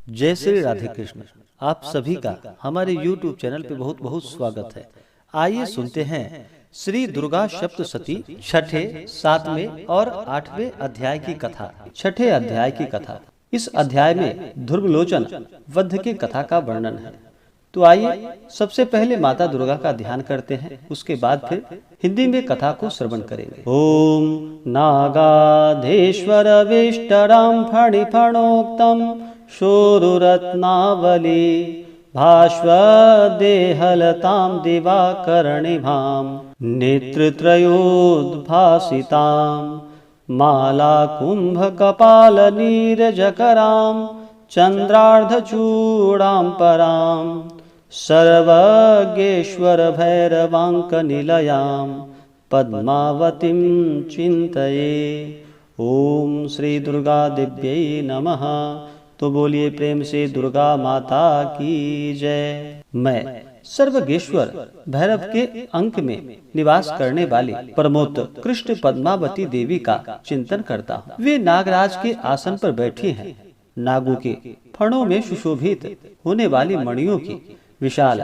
जय श्री राधे कृष्ण। आप सभी का हमारे YouTube चैनल पे बहुत बहुत स्वागत है। आइए सुनते हैं श्री दुर्गा सप्तशती छठे, सातवें और आठवें अध्याय की कथा। छठे अध्याय की कथा। इस अध्याय में ध्रुवलोचन वध की कथा का वर्णन है। तो आइए सबसे पहले माता दुर्गा का ध्यान करते हैं, उसके बाद फिर हिंदी में कथा को श्रवण करेंगे। ओम नागाधेश्वर विष्टराम फणिफणोक्तम शोरुरत्नावली भास्वदेहलतां दिवाकर्णिभां नेत्रत्रयोद्भासितां मालाकुम्भकपालनीरजकरां चन्द्रार्धचूडां परां सर्वज्ञेश्वरभैरवाङ्कनिलयां पद्मावतीं चिन्तये। ओम श्री दुर्गा दिव्यै नमः। तो बोलिए प्रेम से दुर्गा माता की जय। मैं सर्वज्ञेश्वर भैरव के अंक में निवास करने वाली परमोत्त कृष्ण पद्मावती देवी का चिंतन करता हूँ। वे नागराज के आसन पर बैठी हैं। नागों के फणों में सुशोभित होने वाली मणियों की विशाल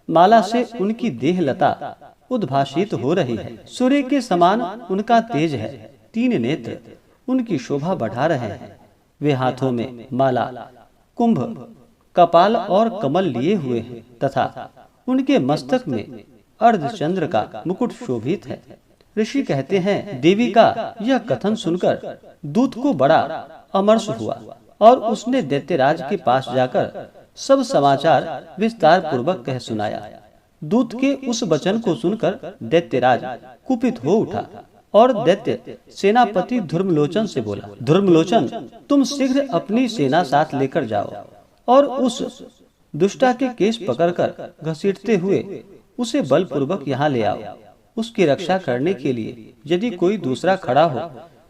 माला से उनकी देह लता उद्भासित हो रही है। सूर्य के समान उनका तेज है। 3 नेत्र उनकी शोभा बढ़ा रहे हैं। वे हाथों में माला, कुंभ, कपाल और कमल लिए हुए हैं तथा उनके मस्तक में अर्धचंद्र का मुकुट शोभित है। ऋषि कहते हैं, देवी का यह कथन सुनकर दूत को बड़ा अमर्ष हुआ और उसने दैत्यराज के पास जाकर सब समाचार विस्तार पूर्वक कह सुनाया। दूत के उस वचन को सुनकर दैत्यराज कुपित हो उठा और दैत्य सेनापति ध्रुवलोचन से बोला, ध्रुवलोचन, तुम शीघ्र अपनी सेना साथ लेकर जाओ और उस दुष्टा के केश पकड़कर घसीटते हुए उसे बलपूर्वक यहाँ ले आओ। उसकी रक्षा करने के लिए यदि कोई दूसरा खड़ा हो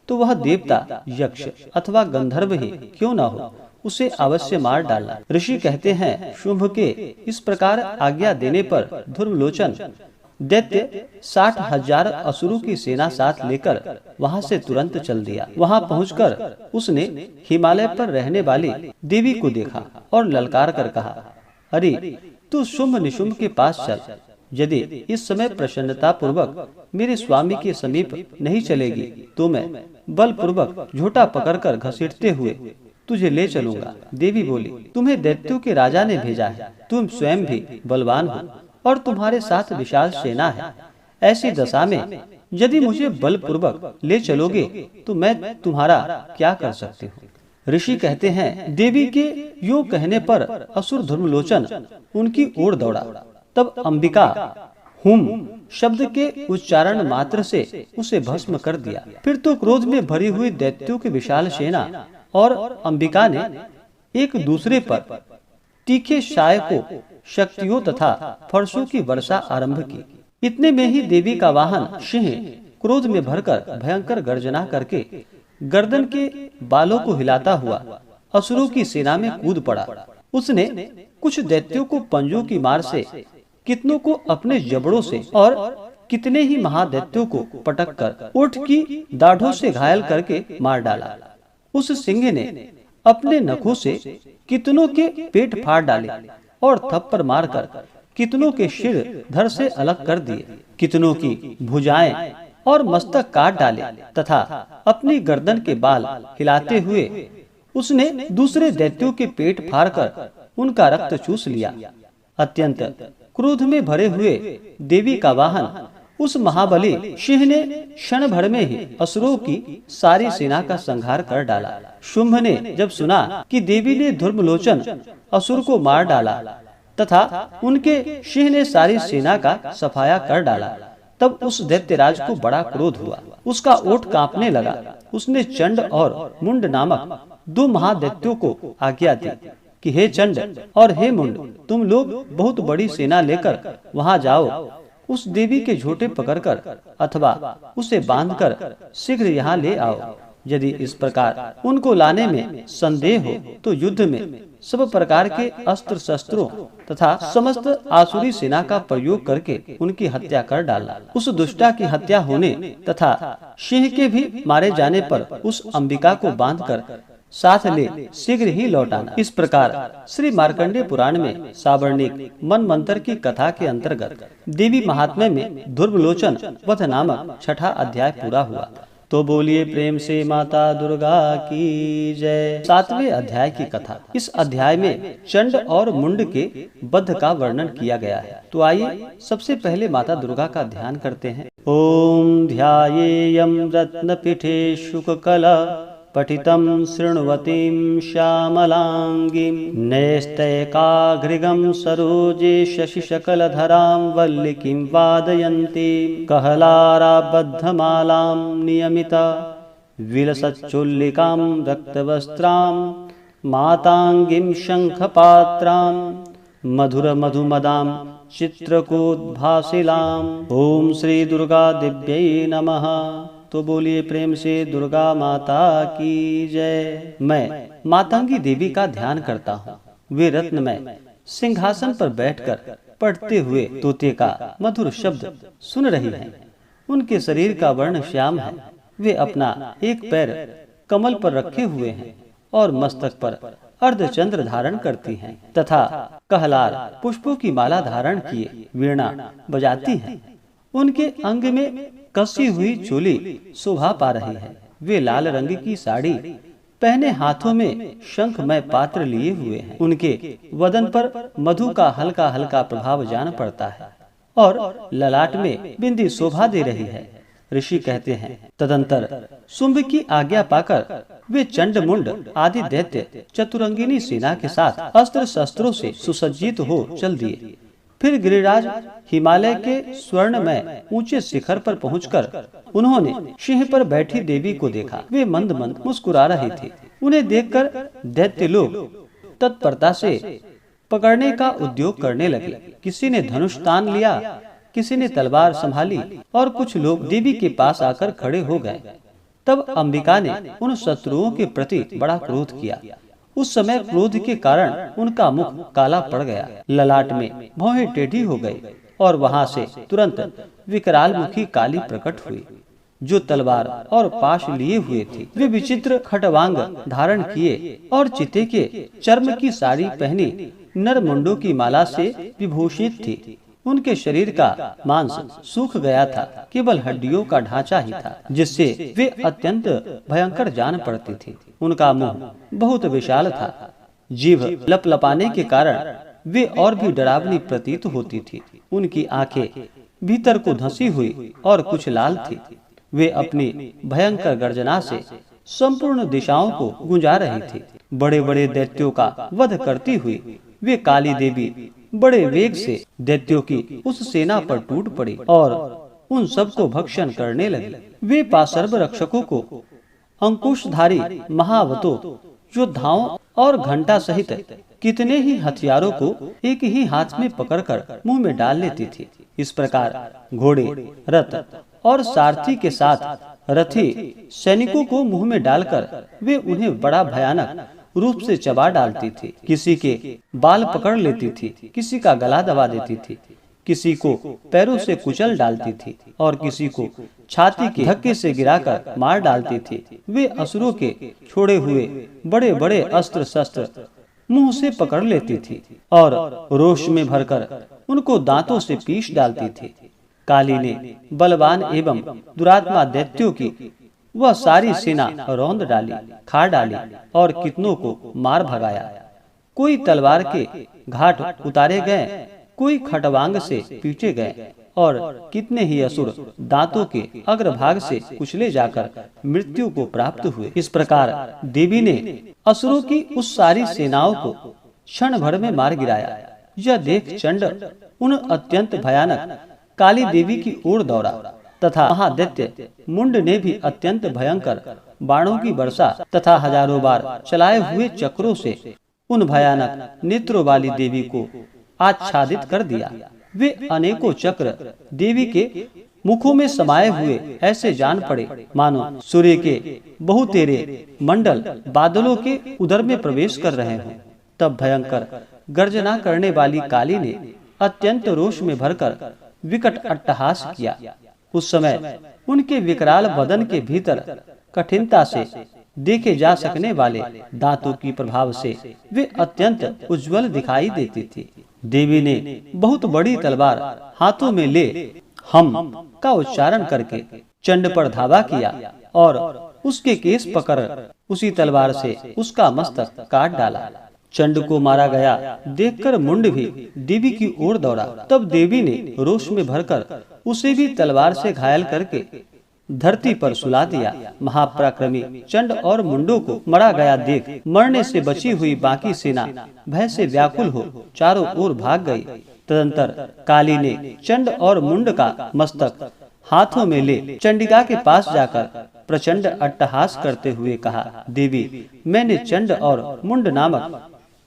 तो वह देवता, यक्ष अथवा गंधर्व ही क्यों न हो, उसे अवश्य मार डालना। ऋषि कहते हैं, शुंभ के इस प्रकार आज्ञा देने पर ध्रुवलोचन दैत्य 60,000 असुरों की सेना साथ लेकर वहां से तुरंत चल दिया। वहां पहुंचकर उसने हिमालय पर रहने वाली देवी को देखा और ललकार कर कहा, अरे तू शुंभ निशुंभ के पास चल। यदि इस समय प्रसन्नता पूर्वक मेरे स्वामी के समीप नहीं चलेगी तो मैं बलपूर्वक झोटा पकड़कर घसीटते हुए तुझे ले चलूंगा। देवी बोली, तुम्हें दैत्यों के राजा ने भेजा है। तुम स्वयं भी बलवान हो और तुम्हारे साथ विशाल सेना है। ऐसी दशा में यदि मुझे बलपूर्वक ले चलोगे तो मैं तुम्हारा क्या कर सकती हूँ। ऋषि कहते हैं, देवी के यूं कहने पर असुर ध्रुवलोचन उनकी ओर दौड़ा। तब अंबिका हुम शब्द के उच्चारण मात्र से उसे भस्म कर दिया। फिर तो क्रोध में भरी हुई दैत्यों की विशाल सेना और अंबिका ने एक दूसरे पर तीखे साय को शक्तियों तथा फरसों की वर्षा आरंभ की। इतने में ही देवी का वाहन सिंह क्रोध में भरकर भयंकर गर्जना करके गर्दन के बालों को हिलाता हुआ असुरों की सेना में कूद पड़ा। उसने कुछ दैत्यों को पंजों की मार से, कितनों को अपने जबड़ों से और कितने ही महादैत्यों को पटक कर ऊंट की दाढ़ों से घायल करके मार डाला। उस सिंह ने अपने नखों से कितनों के पेट फाड़ डाले और थप्पड़ मारकर कितनों के सिर धड़ से अलग कर दिए। कितनों की भुजाएं और मस्तक काट डाले तथा अपनी गर्दन के बाल हिलाते हुए उसने दूसरे दैत्यों के पेट फाड़कर उनका रक्त चूस लिया। अत्यंत क्रोध में भरे हुए देवी का वाहन उस महाबली सिंह ने क्षण भर में ही असुरों की सारी सेना का संहार कर डाला। शुंभ ने जब सुना कि देवी ने ध्रुवलोचन असुर को मार डाला तथा उनके सिंह ने सारी सेना का सफाया कर डाला, तब उस दैत्यराज को बड़ा क्रोध हुआ। उसका ओठ कांपने लगा। उसने चंड और मुंड नामक 2 महादैत्यों को आज्ञा दी कि हे चंड और हे मुंड, तुम लोग बहुत बड़ी सेना लेकर वहां जाओ। उस देवी के झोटे पकड़कर अथवा उसे बांधकर शीघ्र यहाँ ले आओ। यदि इस प्रकार उनको लाने में संदेह हो तो युद्ध में सब प्रकार के अस्त्र शस्त्रों तथा समस्त आसुरी सेना का प्रयोग करके उनकी हत्या कर डालना। उस दुष्टा की हत्या होने तथा सिंह के भी मारे जाने पर उस अंबिका को बांधकर साथ ले शीघ्र ही लौटाना। इस प्रकार श्री मार्कंडेय पुराण में सावर्णिक मनमंत्र की कथा के अंतर्गत देवी महात्म्य में ध्रुवलोचन वध नामक छठा अध्याय पूरा हुआ। तो बोलिए प्रेम से माता दुर्गा की जय। सातवें अध्याय की कथा। इस अध्याय में चंड और मुंड के वध का वर्णन किया गया है। तो आइए सबसे पहले माता दुर्गा का ध्यान करते हैं। ओम ध्यायेयं रत्नपीठे शुककला पठितं शृण्वतीं श्यामलांगीं नैस्तैकाघ्रिगं सरोजे शशिशकलधरां वल्लिकीं वादयन्तीं कहलाराबद्धमालां नियमिता विलसच्चुल्लिकां रक्तवस्त्रां मातांगीं शंखपात्रां मधुरमधुमदां चित्रकूटभासिलां। ओम श्री दुर्गा दिव्यै नमः। तो बोलिए प्रेम से दुर्गा माता की जय। मैं मातंगी देवी का ध्यान करता हूँ। वे रत्नमय सिंहासन पर बैठकर पढ़ते हुए तोते का मधुर शब्द सुन रही हैं। उनके शरीर का वर्ण श्याम है। वे अपना एक पैर कमल पर रखे हुए हैं और मस्तक पर अर्धचंद्र धारण करती हैं तथा कहलार पुष्पों की माला धारण किए वीणा बजाती हैं। उनके अंग में कसी हुई चोली शोभा पा रही है। वे लाल रंग की साड़ी पहने हाथों में शंखमय पात्र लिए हुए हैं। उनके वदन पर मधु का हल्का हल्का प्रभाव जान पड़ता है और ललाट में बिंदी शोभा दे रही है। ऋषि कहते हैं तदंतर शुंभ की आज्ञा पाकर वे चंड मुंड आदि दैत्य चतुरंगिनी सेना के साथ अस्त्र शस्त्रों से सुसज्जित हो चल दिए। फिर गिरिराज हिमालय के स्वर्णमय ऊंचे शिखर पर पहुंचकर उन्होंने सिंह पर बैठी देवी को देखा। वे मंद मंद मुस्कुरा रहे थे। उन्हें देखकर दैत्य लोग तत्परता से पकड़ने का उद्योग करने लगे। किसी ने धनुष तान लिया, किसी ने तलवार संभाली और कुछ लोग देवी के पास आकर खड़े हो गए। तब अंबिका ने उन शत्रुओं के प्रति बड़ा क्रोध किया। उस समय क्रोध के कारण उनका मुख काला पड़ गया, ललाट में भौहें टेढ़ी हो गई और वहां से तुरंत विकराल मुखी काली प्रकट हुई जो तलवार और पाश लिए हुए थी। वे विचित्र खटवांग धारण किए और चिते के चर्म की साड़ी पहनी नर मुंडों की माला से विभूषित थी। उनके शरीर का मांस सूख गया था, केवल हड्डियों का ढांचा ही था जिससे वे अत्यंत भयंकर जान पड़ती थी। उनका मुंह बहुत विशाल था। जीभ लपलपाने के कारण वे और भी डरावनी प्रतीत होती थी। उनकी आंखें भीतर को धंसी हुई और कुछ लाल थी। वे अपनी भयंकर गर्जना से संपूर्ण दिशाओं को गुंजा रही थी। बड़े बड़े दैत्यों का वध करती हुई वे काली देवी बड़े वेग से दैत्यों की उस सेना पर टूट पड़ी और उन सबको भक्षण करने लगी। वे पाशर्व रक्षकों को अंकुशधारी महावतों योद्धाओं और घंटा सहित कितने ही हथियारों को एक ही हाथ में पकड़कर मुंह में डाल लेती थी। इस प्रकार घोड़े, रथ और सारथी के साथ रथी सैनिकों को मुंह में डालकर वे उन्हें बड़ा भयानक रूप से चबा डालती थी। किसी के बाल पकड़ लेती थी, किसी का गला दबा देती थी, किसी को पैरों से कुचल डालती थी और किसी को छाती के धक्के से गिराकर मार डालती थी। वे असुरों के छोड़े हुए बड़े बड़े अस्त्र शस्त्र मुंह से पकड़ लेती थी और रोष में भरकर उनको दांतों से पीस डालती थी। काली ने बलवान एवं दुरात्मा दैत्यों की वह सारी सेना रौंद डाली, खा डाली और कितनों को मार भगाया। कोई तलवार के घाट उतारे गए, कोई खटवांग से पीटे गए और कितने ही असुर दांतों के अग्रभाग से कुचले जाकर मृत्यु को प्राप्त हुए। इस प्रकार देवी ने असुरों की उस सारी सेनाओं को क्षण भर में मार गिराया। यह देख चंड उन अत्यंत भयानक काली देवी की ओर दौड़ा तथा महादैत्य मुंड ने भी अत्यंत भयंकर बाणों की वर्षा तथा हजारों बार चलाए हुए चक्रों से उन भयानक नेत्रों वाली देवी को आच्छादित कर दिया। वे अनेकों चक्र देवी के मुखों में समाये हुए ऐसे जान पड़े मानो सूर्य के बहुतेरे मंडल बादलों के उदर में प्रवेश कर रहे हों। तब भयंकर गर्जना करने वाली काली ने अत्यंत रोष में भरकर विकट अट्टहास किया। उस समय उनके विकराल बदन के भीतर कठिनता से देखे जा सकने वाले दांतों की प्रभाव से वे अत्यंत उज्जवल दिखाई देती थी। देवी ने बहुत बड़ी तलवार हाथों में ले हम का उच्चारण करके चंड पर धावा किया और उसके केस पकड़ उसी तलवार से उसका मस्तक काट डाला। चंड को मारा गया देखकर मुंड भी देवी की ओर दौड़ा। तब देवी ने रोष में भरकर उसे भी तलवार से घायल करके धरती पर सुला दिया। महापराक्रमी चंड और मुंडों को मरा गया देख मरने से बची हुई बाकी सेना भय से व्याकुल हो चारों ओर भाग गई। तदंतर काली ने चंड और मुंड का मस्तक हाथों में ले चंडिका के पास जाकर प्रचंड अट्टहास करते हुए कहा, देवी, मैंने चंड और मुंड नामक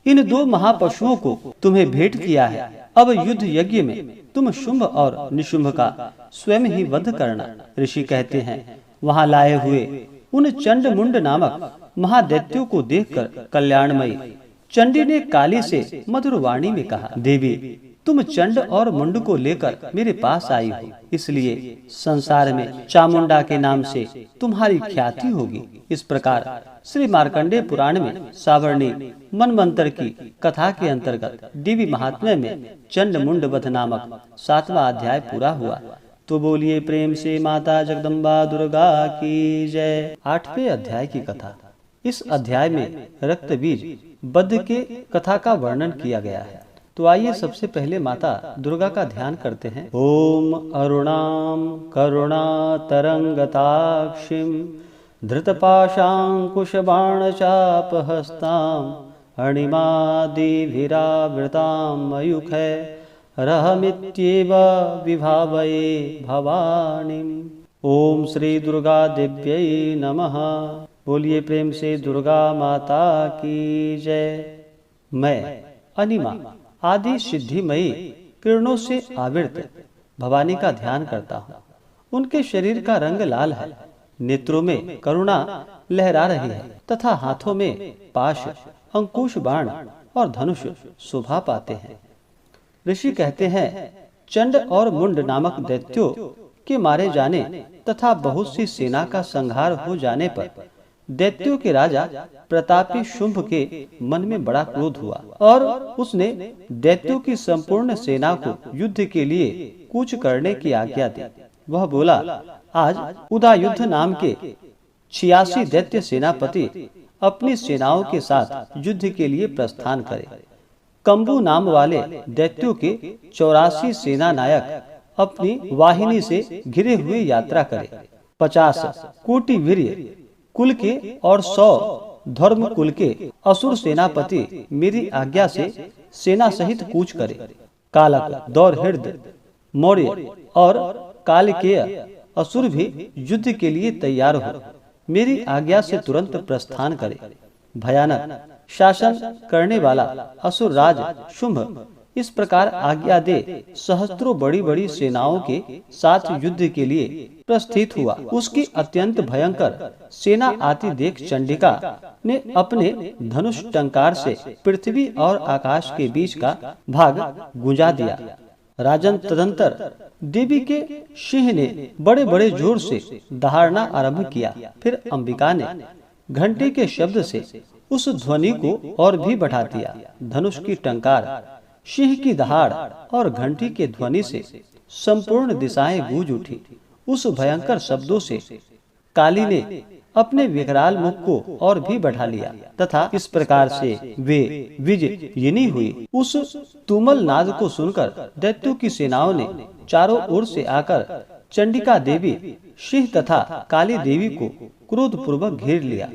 इन दो महापशुओं को तुम्हें भेंट किया है। अब युद्ध यज्ञ में तुम शुंभ और निशुंभ का स्वयं ही वध करना। ऋषि कहते हैं, वहां लाए हुए उन चंड मुंड नामक महादैत्यों को देखकर कल्याणमयी चंडी ने काली से मधुर वाणी में कहा, देवी, तुम चंड और मुंड को लेकर मेरे पास आई हो, इसलिए संसार में चामुंडा के नाम से तुम्हारी ख्याति होगी। इस प्रकार श्री मार्कंडेय पुराण में सावर्णी मनवंतर की कथा के अंतर्गत देवी महात्म्य में चंड मुंड वध नामक 7वां अध्याय पूरा हुआ। तो बोलिए प्रेम से माता जगदम्बा दुर्गा की जय। 8वें अध्याय की कथा। इस अध्याय में रक्त बीज बद्ध के कथा का वर्णन किया गया है। तो आइए सबसे पहले माता दुर्गा का ध्यान करते हैं। ओम अरुणाम करुणा तरंगताक्षिम धृतपाशांकुश बाण चाप हस्ताम अणिमादिभिरावृताम मयूखै रहमित्येव विभावये भवानीम। ओम श्री दुर्गा देव्यै नमः। बोलिए प्रेम से दुर्गा माता की जय। मैं अनिमा आदि सिद्धिमयी किरणों से आवृत भवानी का ध्यान करता हूँ। उनके शरीर का रंग लाल है, नेत्रों में करुणा लहरा रही है तथा हाथों में पाश, अंकुश बाण और धनुष शोभा पाते हैं। ऋषि कहते हैं, चंड और मुंड नामक दैत्यों के मारे जाने तथा बहुत सी सेना का संहार हो जाने पर दैत्यों के राजा प्रतापी शुंभ के मन में बड़ा क्रोध हुआ और उसने दैत्यों की संपूर्ण सेना को युद्ध के लिए कूच करने की आज्ञा दी। वह बोला, आज उदायुद्ध नाम के 86 दैत्य सेनापति अपनी सेनाओं के साथ युद्ध के लिए प्रस्थान करे। कंबू नाम वाले दैत्यों के 84 सेना नायक अपनी वाहिनी से घिरे हुए यात्रा करे। 50 कोटि वीर्य कुल के और 100 धर्म कुल के असुर सेनापति मेरी आज्ञा से सेना सहित कूच करे। कालक, दौरहिर्द, मौर्य और कालकेय असुर भी युद्ध के लिए तैयार हो मेरी आज्ञा से तुरंत प्रस्थान करे। भयानक शासन करने वाला असुर राज शुंभ इस प्रकार आज्ञा दे सहस्त्रों बड़ी बड़ी सेनाओं के साथ युद्ध के लिए प्रस्थित हुआ। उसकी अत्यंत भयंकर सेना आती देख चंडिका ने अपने धनुष टंकार से पृथ्वी और आकाश के बीच का भाग गुंजा दिया। राजन तदंतर देवी के सिंह ने बड़े बड़े जोर से दहाड़ना आरंभ किया। फिर अंबिका ने घंटे के शब्द से उस ध्वनि को और भी बढ़ा दिया। धनुष की टंकार, सिंह की दहाड़ और घंटी के ध्वनि से संपूर्ण दिशाएं गूंज उठी। उस भयंकर शब्दों से काली ने अपने विकराल मुख को और भी बढ़ा लिया तथा इस प्रकार से वे विजयिनी हुई। उस तुमल नाद को सुनकर दैत्यों की सेनाओं ने चारों ओर से आकर चंडिका देवी, सिंह तथा काली देवी को क्रोध पूर्वक घेर लिया।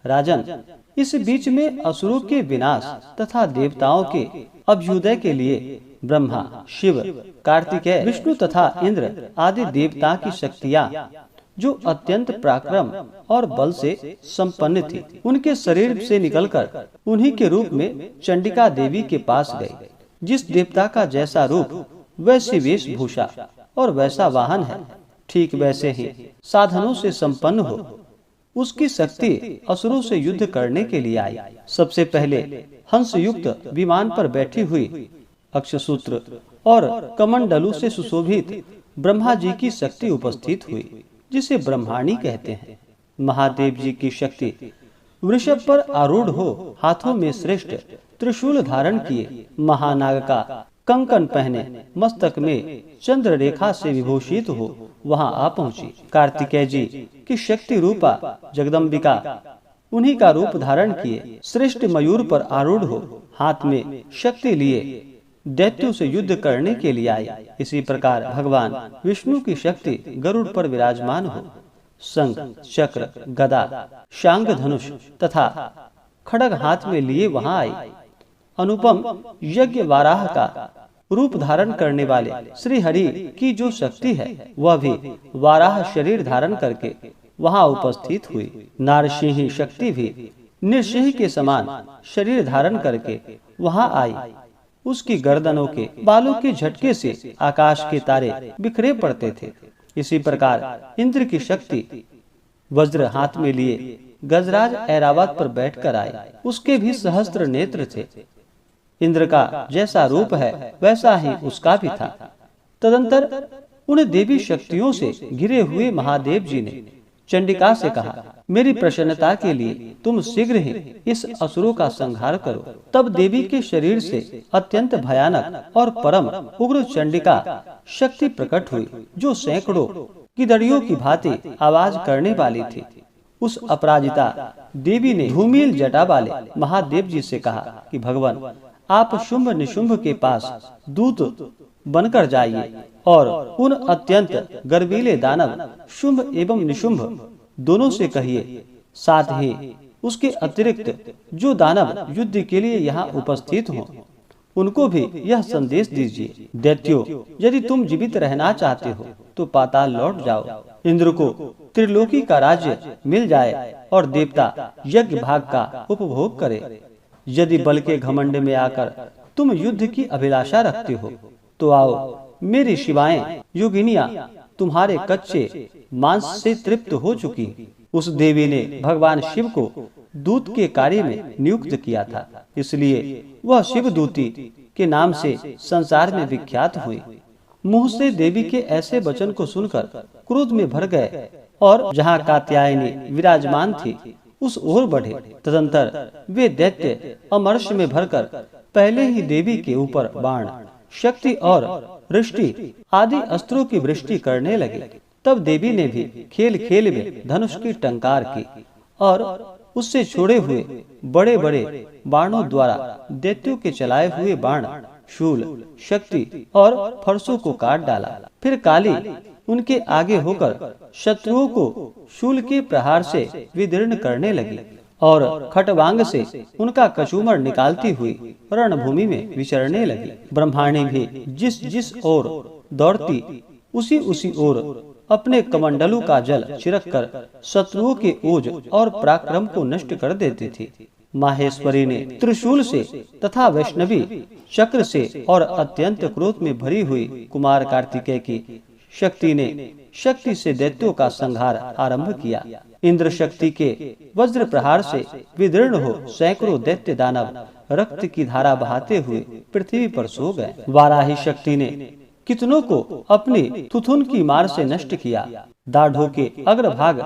राजन, इस बीच में असुरों के विनाश तथा देवताओं के अभ्युदय के लिए ब्रह्मा, शिव, कार्तिकेय, विष्णु तथा इंद्र आदि देवता की शक्तियाँ जो अत्यंत पराक्रम और बल से संपन्न थी, उनके शरीर से निकलकर उन्हीं के रूप में चंडिका देवी के पास गए। जिस देवता का जैसा रूप वैसी वेशभूषा और वैसा वाहन है, ठीक वैसे ही साधनों से संपन्न हो उसकी शक्ति असुरों से युद्ध करने के लिए आई। सबसे पहले हंस युक्त विमान पर बैठी हुई अक्षसूत्र और कमंडलू से सुशोभित ब्रह्मा जी की शक्ति उपस्थित हुई, जिसे ब्रह्माणी कहते हैं। महादेव जी की शक्ति वृषभ पर आरूढ़ हो, हाथों में श्रेष्ठ त्रिशूल धारण किए, महानाग का कंकन पहने, मस्तक में चंद्र रेखा से विभूषित हो वहां आ पहुंची। कार्तिकेय जी की शक्ति रूपा जगदम्बिका उन्हीं का रूप धारण किए, श्रेष्ठ मयूर पर आरूढ़ हो, हाथ में शक्ति लिए दैत्यों से युद्ध करने के लिए आए। इसी प्रकार भगवान विष्णु की शक्ति गरुड़ पर विराजमान हो, शंख, चक्र, गदा, शांग धनुष तथा खड्ग हाथ में लिए वहां आए। अनुपम यज्ञ वाराह का रूप धारण करने वाले श्री हरि की जो शक्ति है वह भी वाराह शरीर धारण करके वहां उपस्थित हुई। नारसिंह शक्ति भी नृसिंह के समान शरीर धारण करके वहां आई। उसकी गर्दनों के बालों के झटके से आकाश के तारे बिखरे पड़ते थे। इसी प्रकार इंद्र की शक्ति वज्र हाथ में लिए गजराज ऐरावत पर बैठकर आए। उसके भी सहस्त्र नेत्र थे। इंद्र का जैसा रूप है वैसा ही उसका भी था। तदंतर उन देवी शक्तियों से घिरे हुए महादेव जी ने चंडिका से कहा, मेरी प्रसन्नता के लिए तुम शीघ्र ही इस असुरों का संहार करो। तब देवी के शरीर से अत्यंत भयानक और परम उग्र चंडिका शक्ति प्रकट हुई, जो सैकड़ों गिदड़ियों की भांति आवाज करने वाली थी। उस अपराजिता देवी ने धूमिल जटा वाले महादेव जी से कहा कि भगवान, आप शुंभ निशुंभ के पास दूत बनकर जाइए और उन अत्यंत गर्वीले दानव शुंभ एवं निशुंभ दोनों से कहिए, साथ ही उसके अतिरिक्त जो दानव युद्ध के लिए यहाँ उपस्थित हों उनको भी यह संदेश दीजिए, दैत्यों, यदि तुम जीवित रहना चाहते हो तो पाताल लौट जाओ। इंद्र को त्रिलोकी का राज्य मिल जाए और देवता यज्ञ भाग का उपभोग करे। यदि बल के घमंड में आकर तुम युद्ध की अभिलाषा रखते हो तो आओ, मेरी शिवाएं योगिनियां तुम्हारे कच्चे मांस से तृप्त हो चुकी। उस देवी ने भगवान शिव को दूत के कार्य में नियुक्त किया था, इसलिए वह शिवदूती के नाम से संसार में विख्यात हुई। मुंह से देवी के ऐसे वचन को सुनकर क्रोध में भर गए और जहाँ कात्यायनी विराजमान थी उस ओर बढ़े। तदंतर वे दैत्य अमर्ष में भरकर पहले ही देवी के ऊपर बाण, शक्ति और वृष्टि आदि अस्त्रों की वृष्टि करने लगे। तब देवी ने भी खेल खेल में धनुष की टंकार की और उससे छोड़े हुए बड़े बड़े बाणों द्वारा दैत्यों के चलाए हुए बाण, शूल, शक्ति और फरसों को काट डाला। फिर काली उनके आगे होकर शत्रुओं को शूल के प्रहार से विदीर्ण करने लगी और खटवांग से उनका कचूमर निकालती हुई रणभूमि में विचरने लगी। ब्रह्माणी भी जिस जिस ओर दौड़ती उसी ओर अपने कमंडलों का जल छिड़क कर शत्रुओं के ओज और पराक्रम को नष्ट कर देती थी। माहेश्वरी ने त्रिशूल से तथा वैष्णवी चक्र से और अत्यंत क्रोध में भरी हुई कुमार कार्तिकेय की शक्ति से दैत्यों का संहार आरंभ किया। इंद्र शक्ति के वज्र प्रहार से विदीर्ण हो सैकड़ों दैत्य दानव रक्त की धारा बहाते हुए पृथ्वी पर सो गए। वाराही शक्ति ने कितनों को अपनी थुथुन की मार से नष्ट किया। दाढ़ों के अग्रभाग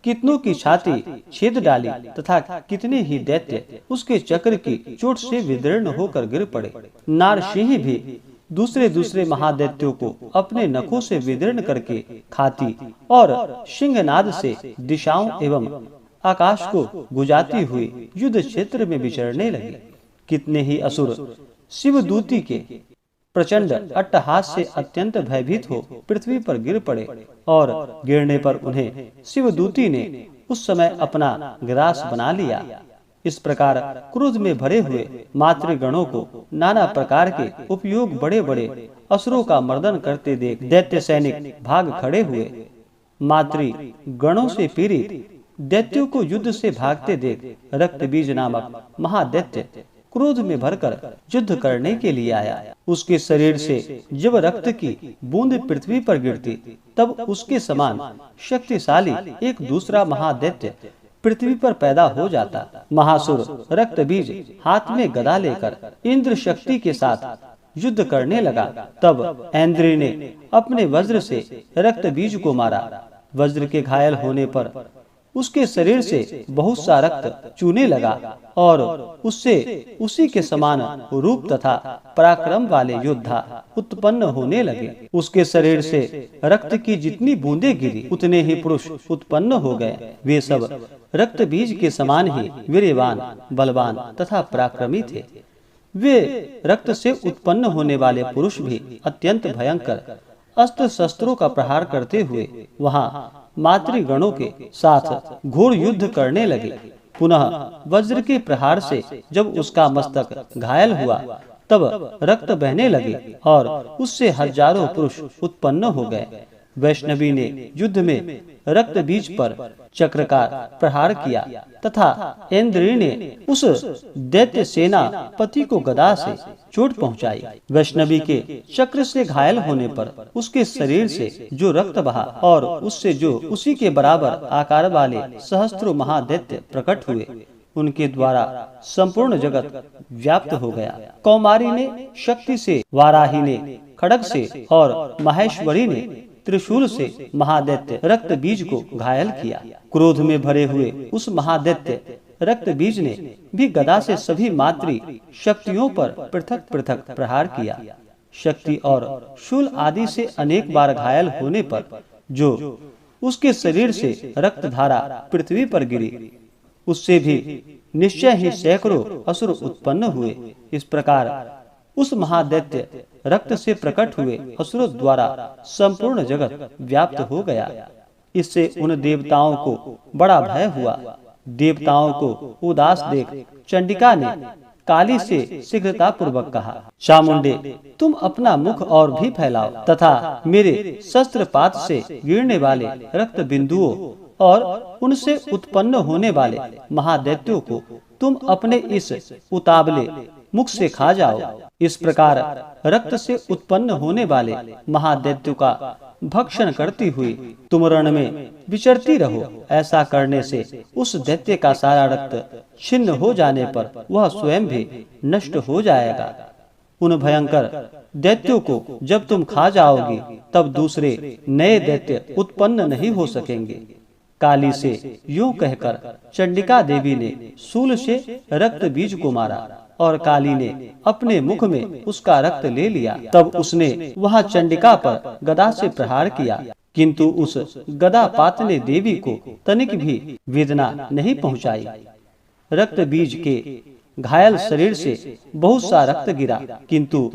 कितनों की छाती छेद डाली तथा कितने ही दैत्य उसके चक्र की चोट से विदीर्ण होकर गिर पड़े। नारसिंह भी दूसरे महादैत्यों को अपने नखों से विदीर्ण करके खाती और सिंहनाद से दिशाओं एवं आकाश को गुजाती हुई युद्ध क्षेत्र में विचरने लगी। कितने ही असुर शिवदूती के प्रचंड अट्टहास से अत्यंत भयभीत हो पृथ्वी पर गिर पड़े और गिरने पर उन्हें शिवदूती ने उस समय अपना ग्रास बना लिया। इस प्रकार क्रोध में भरे हुए मातृगणों को नाना प्रकार के उपयोग बड़े बड़े असुरों का मर्दन करते देख दैत्य सैनिक भाग खड़े हुए। मातृगणों से पीड़ित दैत्यों को युद्ध से भागते देख रक्तबीज नामक महादैत्य क्रोध में भरकर युद्ध करने के लिए आया। उसके शरीर से जब रक्त की बूंद पृथ्वी पर गिरती तब उसके समान शक्तिशाली एक दूसरा महादैत्य पृथ्वी पर पैदा हो जाता। महासुर रक्तबीज हाथ में गदा लेकर इंद्र शक्ति के साथ युद्ध करने लगा। तब ऐन्द्री ने अपने वज्र से रक्तबीज को मारा। वज्र के घायल होने पर उसके शरीर से बहुत सा रक्त चूने लगा और उससे उसी के समान रूप तथा पराक्रम वाले योद्धा उत्पन्न होने लगे। उसके शरीर से रक्त की जितनी बूंदें गिरी उतने ही पुरुष उत्पन्न हो गए। वे सब रक्त बीज के समान ही वीर्यवान, बलवान तथा पराक्रमी थे। वे रक्त से उत्पन्न होने वाले पुरुष भी अत्यंत भयंकर अस्त्र शस्त्रों का प्रहार करते हुए वहां मातृगणों के साथ घोर युद्ध करने लगे। पुनः वज्र के प्रहार से जब उसका मस्तक घायल हुआ तब रक्त बहने लगे और उससे हजारों पुरुष उत्पन्न हो गए। वैष्णवी ने युद्ध में रक्त बीज पर चक्र का प्रहार किया तथा इंद्री ने उस दैत्य सेना पति को गदा से चोट पहुंचाई। वैष्णवी के चक्र से घायल होने पर उसके शरीर से जो रक्त बहा और उससे जो उसी के बराबर आकार वाले सहस्त्रों महादैत्य प्रकट हुए, उनके द्वारा संपूर्ण जगत व्याप्त हो गया। कौमारी ने शक्ति से, वाराही ने खड्ग से और महेश्वरी ने त्रिशूल से महादैत्य रक्त बीज को घायल किया। क्रोध में भरे हुए उस महादैत्य रक्त बीज ने भी गदा से सभी मातृ शक्तियों पर पृथक पृथक प्रहार किया। शक्ति और शूल आदि से अनेक बार घायल होने पर जो उसके शरीर से रक्त धारा पृथ्वी पर गिरी, उससे भी निश्चय ही सैकड़ों असुर उत्पन्न हुए। इस प्रकार उस महादैत्य रक्त से प्रकट हुए असुरों द्वारा संपूर्ण जगत व्याप्त हो गया। इससे उन देवताओं को बड़ा भय हुआ। देवताओं को उदास देख चंडिका ने काली से शीघ्रता पूर्वक कहा, चामुंडे, तुम अपना मुख और भी फैलाओ तथा मेरे शस्त्रपात से गिरने वाले रक्त बिंदुओं और उनसे उत्पन्न होने वाले महादैत्यों को तुम अपने इस उतावले मुख से खा जाओ। इस प्रकार रक्त से उत्पन्न होने वाले महादैत्यों का भक्षण करती हुई तुम रण में विचरती रहो। ऐसा करने से उस दैत्य का सारा रक्त छिन्न हो जाने पर वह स्वयं भी नष्ट हो जाएगा। उन भयंकर दैत्यों को जब तुम खा जाओगी तब दूसरे नए दैत्य उत्पन्न नहीं हो सकेंगे। काली से यूं कहकर चंडिका देवी ने शूल से रक्त बीज को मारा और काली ने अपने मुख में उसका रक्त ले लिया। तब उसने वहां चंडिका पर गदा से प्रहार किया, किंतु उस गदा पात ने देवी को तनिक भी वेदना नहीं पहुंचाई। रक्त बीज के घायल शरीर से बहुत सा रक्त गिरा, किंतु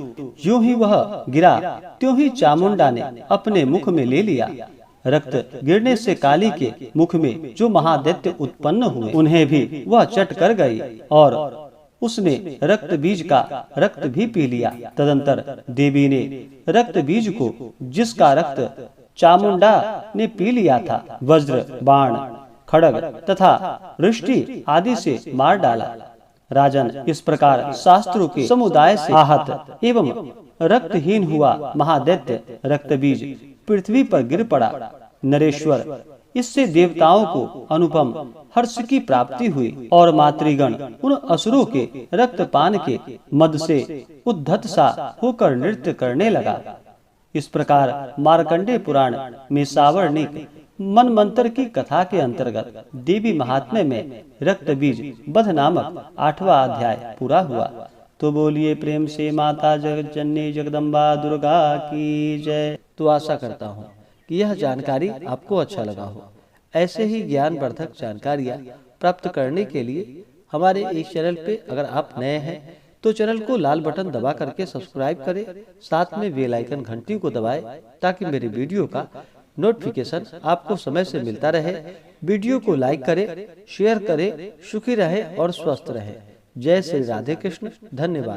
यूं ही वह गिरा त्यों ही चामुंडा ने अपने मुख में ले लिया। रक्त गिरने से काली के मुख में जो महादैत्य उत्पन्न हुए उन्हें भी वह चट कर गई और उसने रक्त बीज का रक्त भी पी लिया। तदंतर देवी ने रक्त बीज को, जिसका रक्त चामुंडा ने पी लिया था, वज्र, बाण, खड्ग तथा वृष्टि आदि से मार डाला। राजन, इस प्रकार शास्त्रों के समुदाय से आहत एवं रक्तहीन हुआ महादैत्य रक्त बीज पृथ्वी पर गिर पड़ा। नरेश्वर, इससे देवताओं को अनुपम हर्ष की प्राप्ति हुई और मातृगण उन असुरों के रक्तपान के मद से उद्धत सा होकर नृत्य करने लगा। इस प्रकार मार्कंडेय पुराण में सावर्णिक मनमंत्र की कथा के अंतर्गत देवी महात्म्य में रक्त बीज वध नामक 8वां अध्याय पूरा हुआ। तो बोलिए प्रेम से माता जगत जननी जगदम्बा दुर्गा की जय। तो आशा करता हूँ कि यह जानकारी आपको अच्छा लगा हो। ऐसे ही ज्ञानवर्धक जानकारियाँ प्राप्त करने के लिए हमारे इस चैनल पे अगर आप नए हैं तो चैनल को लाल बटन दबा करके सब्सक्राइब करें, साथ में बेल आइकन घंटी को दबाएं ताकि मेरे वीडियो का नोटिफिकेशन आपको समय से मिलता रहे। वीडियो को लाइक करें, शेयर करें। सुखी रहे और स्वस्थ रहे। जय श्री राधे कृष्ण। धन्यवाद।